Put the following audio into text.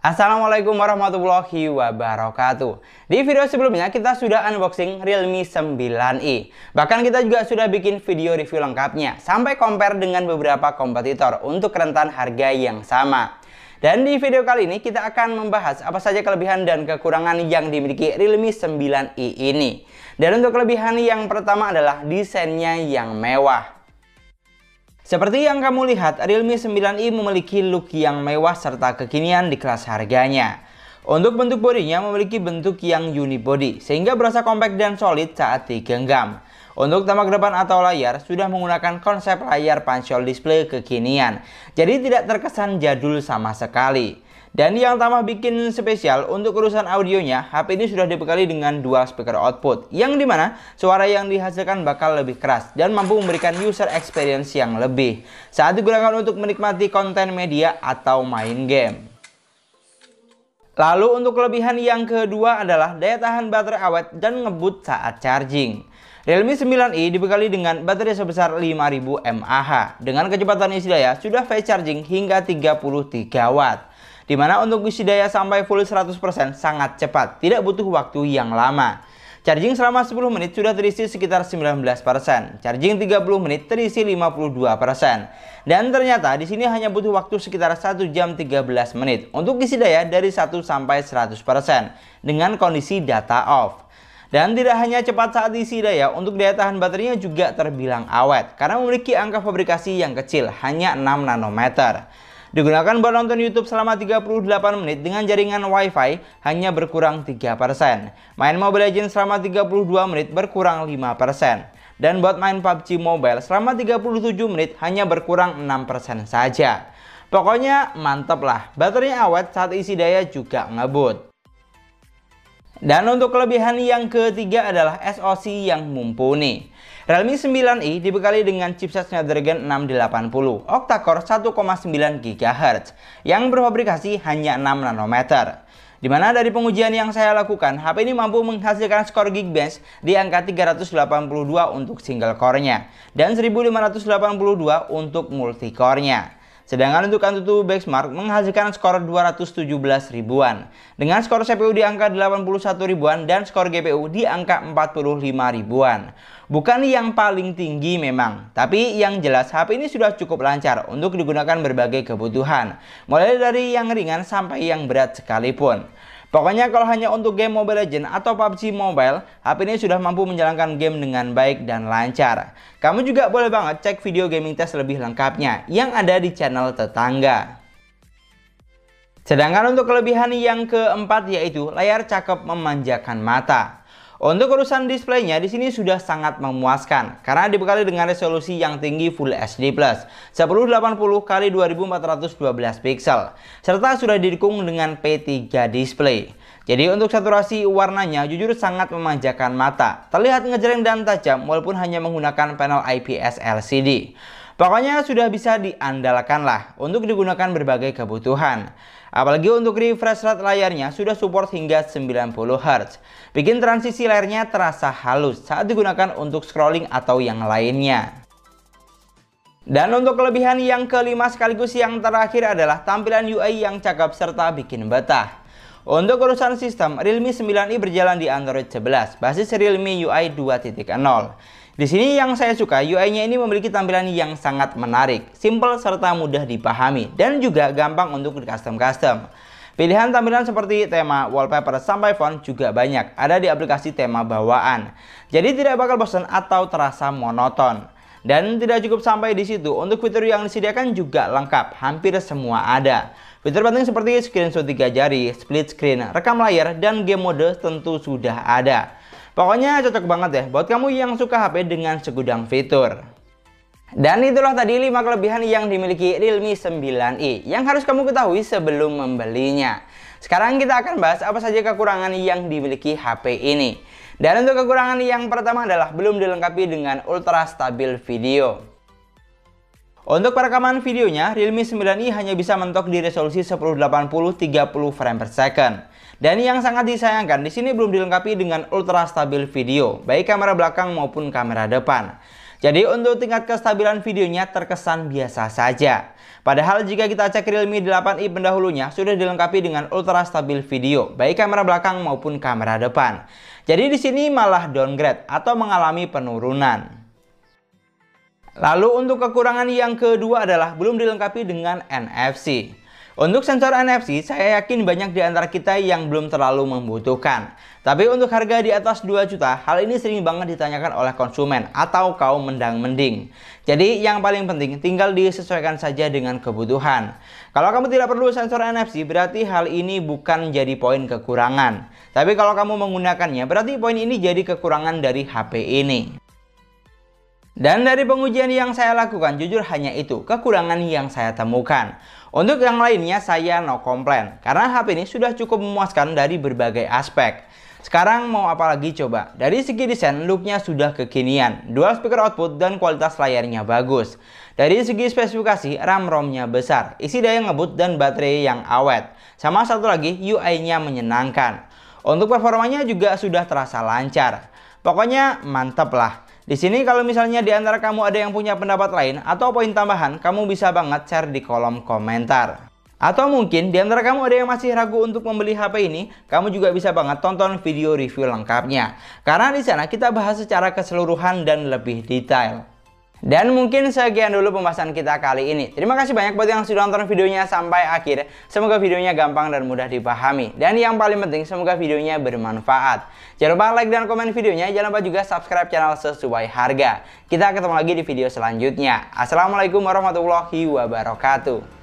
Assalamualaikum warahmatullahi wabarakatuh. Di video sebelumnya kita sudah unboxing Realme 9i. Bahkan kita juga sudah bikin video review lengkapnya sampai compare dengan beberapa kompetitor untuk rentan harga yang sama. Dan di video kali ini kita akan membahas apa saja kelebihan dan kekurangan yang dimiliki Realme 9i ini. Dan untuk kelebihan yang pertama adalah desainnya yang mewah. Seperti yang kamu lihat, Realme 9i memiliki look yang mewah serta kekinian di kelas harganya. Untuk bentuk bodinya memiliki bentuk yang unibody, sehingga berasa compact dan solid saat digenggam. Untuk tamak depan atau layar, sudah menggunakan konsep layar punch-hole display kekinian, jadi tidak terkesan jadul sama sekali. Dan yang tambah bikin spesial untuk urusan audionya, HP ini sudah dibekali dengan dual speaker output, yang dimana suara yang dihasilkan bakal lebih keras dan mampu memberikan user experience yang lebih saat digunakan untuk menikmati konten media atau main game. Lalu untuk kelebihan yang kedua adalah daya tahan baterai awet dan ngebut saat charging. Realme 9i dibekali dengan baterai sebesar 5000 mAh dengan kecepatan isi daya sudah fast charging hingga 33 watt. Dimana untuk isi daya sampai full 100% sangat cepat, tidak butuh waktu yang lama. Charging selama 10 menit sudah terisi sekitar 19%, charging 30 menit terisi 52%. Dan ternyata di sini hanya butuh waktu sekitar 1 jam 13 menit untuk isi daya dari 1 sampai 100% dengan kondisi data off. Dan tidak hanya cepat saat isi daya, untuk daya tahan baterainya juga terbilang awet karena memiliki angka fabrikasi yang kecil, hanya 6 nanometer. Digunakan buat nonton YouTube selama 38 menit dengan jaringan Wi-Fi hanya berkurang 3%. Main Mobile Legends selama 32 menit berkurang 5%. Dan buat main PUBG Mobile selama 37 menit hanya berkurang 6% saja. Pokoknya mantep lah, baterainya awet saat isi daya juga ngebut. Dan untuk kelebihan yang ketiga adalah SoC yang mumpuni. Realme 9i dibekali dengan chipset Snapdragon 680 octa-core 1,9 GHz yang berfabrikasi hanya 6 nanometer. Dimana dari pengujian yang saya lakukan, HP ini mampu menghasilkan skor Geekbench di angka 382 untuk single core-nya dan 1582 untuk multi core-nya. Sedangkan untuk Antutu Benchmark menghasilkan skor 217 ribuan dengan skor CPU di angka 81 ribuan dan skor GPU di angka 45 ribuan. Bukan yang paling tinggi memang, tapi yang jelas HP ini sudah cukup lancar untuk digunakan berbagai kebutuhan, mulai dari yang ringan sampai yang berat sekalipun. Pokoknya kalau hanya untuk game Mobile Legends atau PUBG Mobile, HP ini sudah mampu menjalankan game dengan baik dan lancar. Kamu juga boleh banget cek video gaming test lebih lengkapnya yang ada di channel tetangga. Sedangkan untuk kelebihan yang keempat yaitu layar cakep memanjakan mata. Untuk urusan displaynya di sini sudah sangat memuaskan karena dibekali dengan resolusi yang tinggi Full HD+ 1080x2412 pixel serta sudah didukung dengan P3 display. Jadi untuk saturasi warnanya jujur sangat memanjakan mata, terlihat ngejreng dan tajam walaupun hanya menggunakan panel IPS LCD. Pokoknya sudah bisa diandalkan lah untuk digunakan berbagai kebutuhan. Apalagi untuk refresh rate layarnya sudah support hingga 90 Hz. Bikin transisi layarnya terasa halus saat digunakan untuk scrolling atau yang lainnya. Dan untuk kelebihan yang kelima sekaligus yang terakhir adalah tampilan UI yang cakep serta bikin betah. Untuk urusan sistem, Realme 9i berjalan di Android 11, basis Realme UI 2.0. Di sini yang saya suka, UI-nya ini memiliki tampilan yang sangat menarik, simple serta mudah dipahami, dan juga gampang untuk di-custom. Pilihan tampilan seperti tema, wallpaper, sampai font juga banyak ada di aplikasi tema bawaan. Jadi tidak bakal bosan atau terasa monoton. Dan tidak cukup sampai di situ, untuk fitur yang disediakan juga lengkap, hampir semua ada. Fitur penting seperti screenshot 3 jari, split screen, rekam layar, dan game mode tentu sudah ada. Pokoknya cocok banget ya buat kamu yang suka HP dengan segudang fitur. Dan itulah tadi 5 kelebihan yang dimiliki Realme 9i yang harus kamu ketahui sebelum membelinya. Sekarang kita akan bahas apa saja kekurangan yang dimiliki HP ini. Dan untuk kekurangan yang pertama adalah belum dilengkapi dengan ultra stabil video. Untuk perekaman videonya, Realme 9i hanya bisa mentok di resolusi 1080 30 frame per second. Dan yang sangat disayangkan di sini belum dilengkapi dengan ultra stabil video, baik kamera belakang maupun kamera depan. Jadi untuk tingkat kestabilan videonya terkesan biasa saja. Padahal jika kita cek Realme 8i pendahulunya sudah dilengkapi dengan ultra stabil video, baik kamera belakang maupun kamera depan. Jadi di sini malah downgrade atau mengalami penurunan. Lalu untuk kekurangan yang kedua adalah belum dilengkapi dengan NFC. Untuk sensor NFC, saya yakin banyak di antara kita yang belum terlalu membutuhkan. Tapi untuk harga di atas 2 juta, hal ini sering banget ditanyakan oleh konsumen atau kaum mendang-mending. Jadi yang paling penting tinggal disesuaikan saja dengan kebutuhan. Kalau kamu tidak perlu sensor NFC, berarti hal ini bukan jadi poin kekurangan. Tapi kalau kamu menggunakannya, berarti poin ini jadi kekurangan dari HP ini. Dan dari pengujian yang saya lakukan, jujur hanya itu kekurangan yang saya temukan. Untuk yang lainnya saya no komplain, karena HP ini sudah cukup memuaskan dari berbagai aspek. Sekarang mau apa lagi coba? Dari segi desain, looknya sudah kekinian, dual speaker output dan kualitas layarnya bagus. Dari segi spesifikasi, RAM-ROM-nya besar, isi daya ngebut dan baterai yang awet. Sama satu lagi, UI-nya menyenangkan. Untuk performanya juga sudah terasa lancar. Pokoknya mantep lah. Di sini kalau misalnya di antara kamu ada yang punya pendapat lain atau poin tambahan, kamu bisa banget share di kolom komentar. Atau mungkin di antara kamu ada yang masih ragu untuk membeli HP ini, kamu juga bisa banget tonton video review lengkapnya. Karena di sana kita bahas secara keseluruhan dan lebih detail. Dan mungkin sekian dulu pembahasan kita kali ini. Terima kasih banyak buat yang sudah nonton videonya sampai akhir. Semoga videonya gampang dan mudah dipahami. Dan yang paling penting, semoga videonya bermanfaat. Jangan lupa like dan komen videonya. Jangan lupa juga subscribe channel Sesuai Harga. Kita ketemu lagi di video selanjutnya. Assalamualaikum warahmatullahi wabarakatuh.